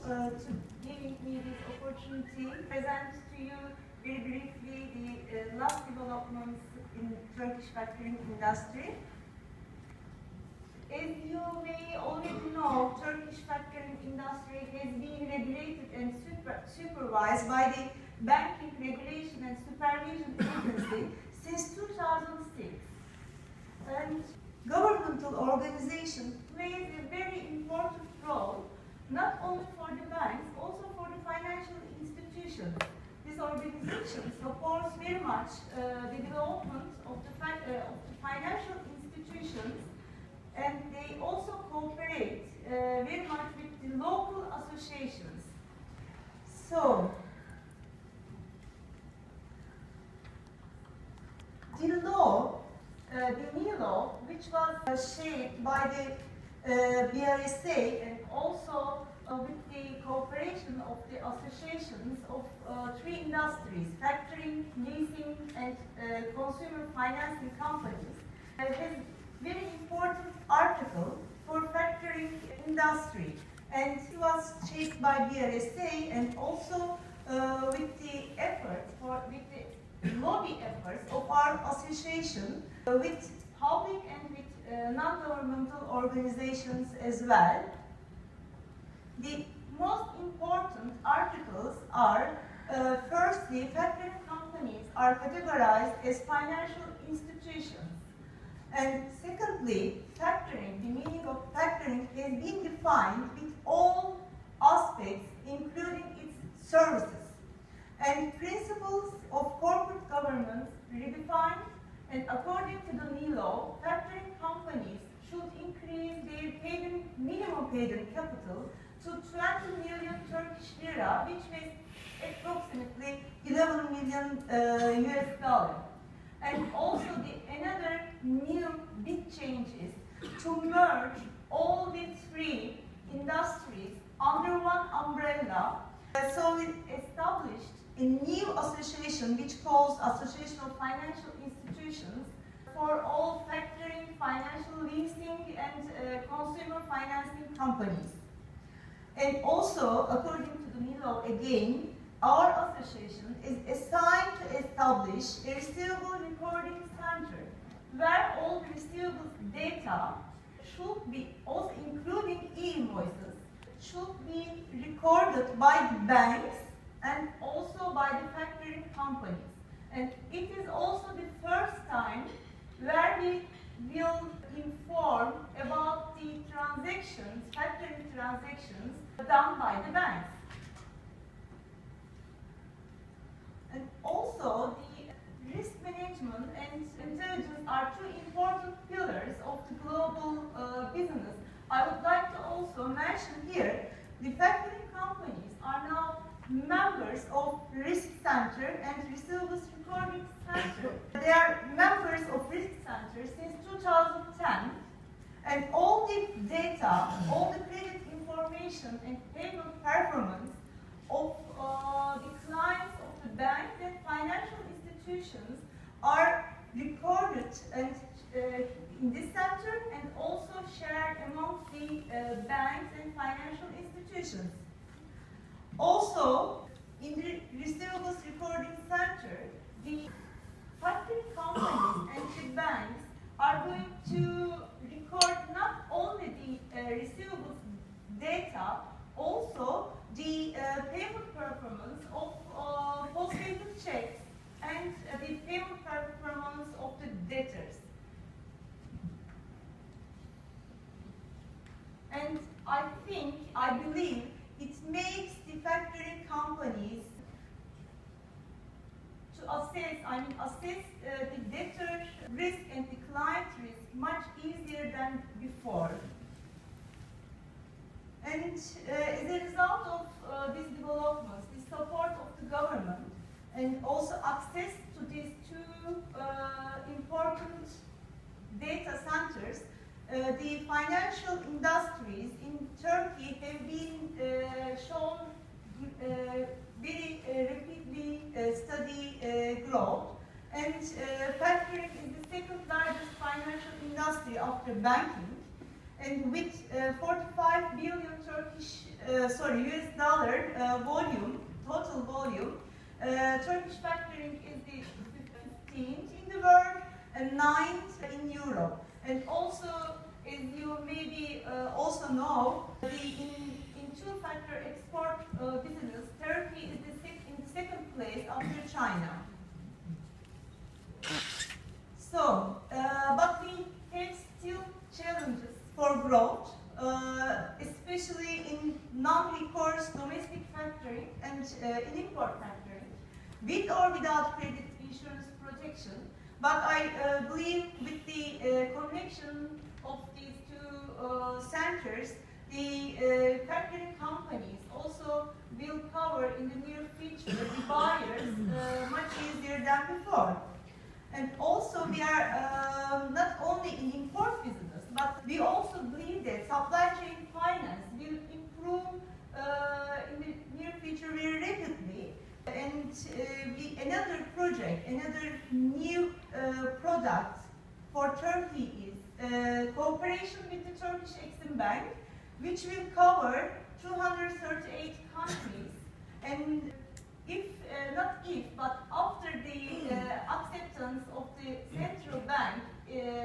to giving me this opportunity to present to you very briefly the last developments in Turkish factoring industry. As you may already know, Turkish factoring industry has been regulated and supervised by the Banking Regulation and Supervision Agency since 2006. And governmental organization plays a very important role, not only for the banks, also for the financial institutions. This organization supports very much the development of the financial institutions, and they also cooperate very much with the local associations. So, the law, the new law, which was shaped by the BRSA and also with the cooperation of the associations of three industries, factoring, leasing, and consumer financing companies, has very important article for factoring industry, and it was shaped by BRSA and also with the efforts with the lobby efforts of our association with public and with non-governmental organizations as well. The most important articles are, firstly, factoring companies are categorized as financial institutions. And secondly, factoring, the meaning of factoring has been defined with all aspects, including its services. And principles of corporate governance redefined, and according to the new law, factoring companies should increase their minimum paid-in capital to 20 million Turkish lira, which is approximately 11 million US dollar. And also another new big change is to merge all the three industries under one umbrella. So it established a new association which calls Association of Financial Institutions for all factoring, financial leasing, and consumer financing companies. And also, according to the new law again, our association is assigned to establish a receivable recording center where all the receivables data should be, also including e-invoices, should be recorded by the banks and also by the factoring companies. And it is also the first time where we will inform about the transactions, factoring transactions done by the banks. And also, the risk management and intelligence are two important pillars of the global business. I would like to also mention here, the factoring companies are now members of Risk Center and Receivables Recording Center. They are members of Risk Center since 2010, and all the data, all the credit information and payment performance of the clients of the banks and financial institutions are recorded and in this center and also shared among the banks and financial institutions. Also, in the Receivables Recording Center, the factoring companies and the banks are going to record not only the receivables data, also the payment performance of postpaid checks and the payment performance of the debtors. And I believe it makes the factoring companies to assess the debtor risk and the client risk much easier than before. And as a result of these developments, the support of the government and also access to these two important data centers, the financial industries in Turkey have been shown very rapidly steady growth, and factoring is the second largest financial industry after banking, and with 45 billion US dollar volume, total volume. Turkish factoring is the 15th in the world and 9th in Europe. And also, as you maybe also know, in two-factor export business, Turkey is in the second place after China. So, but we have still challenges for growth, especially in non-recourse domestic factoring and in import factoring, with or without credit insurance protection. But I believe with the connection of these two centers, the factoring companies also will cover in the near future the buyers much easier than before. And also we are not only in import business, but we also believe that supply chain finance will improve in the near future very rapidly. And another project, another new product for Turkey is cooperation with the Turkish Exim Bank, which will cover 238 countries. And but after the acceptance of the central bank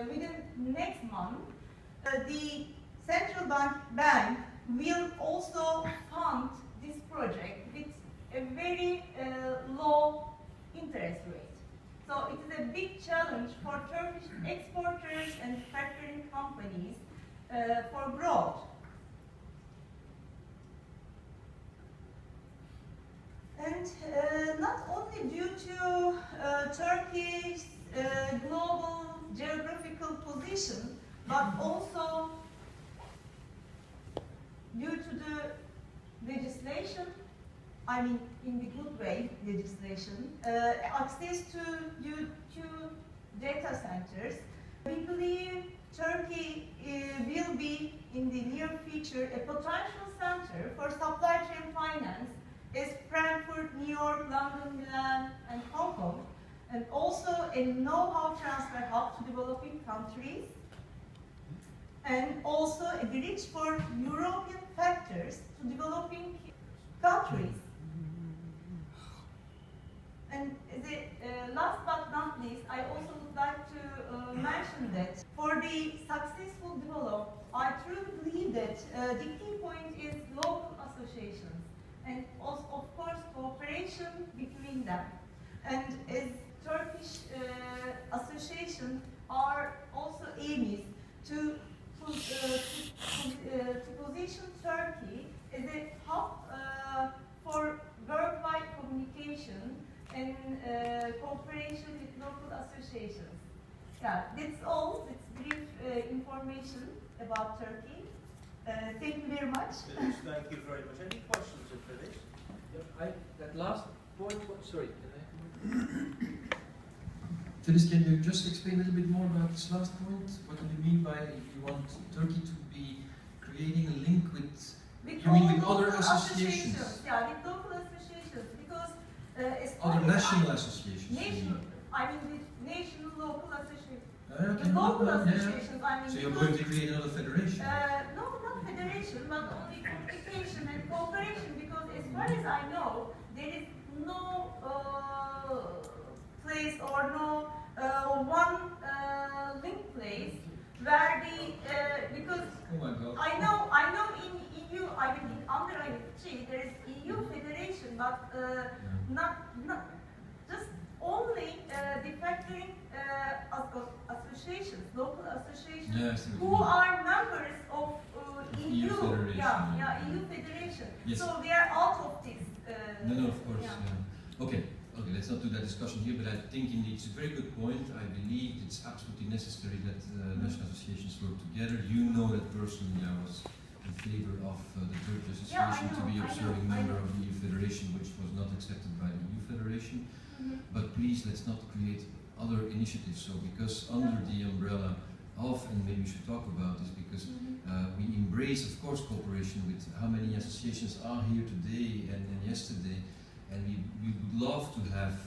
within next month, the central bank will also fund this project with a very low interest rate. So it is a big challenge for Turkish exporters and factoring companies for growth. And not only due to Turkey's global geographical position, but also due to the legislation, I mean in the good way legislation, access to data centers. We believe Turkey will be in the near future a potential center for supply chain finance as Frankfurt, New York, London, Milan, and Hong Kong, and also a know-how transfer hub to developing countries, and also a bridge for European factors to developing countries. And last but not least, I also would like to mention that for the successful development, I truly believe that the key point is local associations. And also, of course, cooperation between them. And as Turkish association, our also aim is to position Turkey as a hub for worldwide communication and cooperation with local associations. Yeah, that's all. It's brief information about Turkey. Thank you very much. Thank you very much. Any questions for this? That last point, sorry. Phyllis, can you just explain a little bit more about this last point? What do you mean by you want Turkey to be creating a link with other associations? Yeah, with local associations, because other national associations. I mean with national local associations. Okay, local associations, I mean. So you're going to create another federation? No, not federation, but only communication and cooperation, because as far as I know, there is no place or no one link place where because I know in EU, I mean under IFG there is EU federation, but not just only the factoring associations, local associations, yes, who are members of EU federation. Yeah, EU federation. Yes. So we are out of this. No, of course. Yeah. Okay, let's not do that discussion here, but I think indeed it's a very good point. I believe it's absolutely necessary that national associations work together. You know that personally I was in favor of the Turkish Association to be observing member of the EU Federation, which was not accepted by the EU Federation. But please, let's not create other initiatives. So because under the umbrella of, and maybe we should talk about this, because we embrace, of course, cooperation with how many associations are here today and yesterday, and we would love to have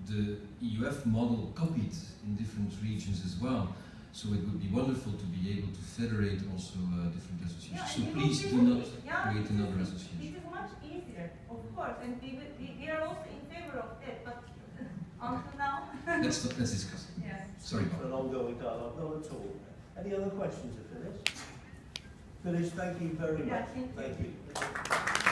the EUF model copied in different regions as well. So it would be wonderful to be able to federate also different associations. Yeah, So and please it do will not be- yeah, create it another is- association. It is much easier, of course, and we are also in favor of that, but until now, Let's discuss it. yes. Sorry, For an Bob. ongoing dialogue, not at all. Any other questions of Phyllis? Phyllis, thank you very Yeah, much. thank you. Thank you.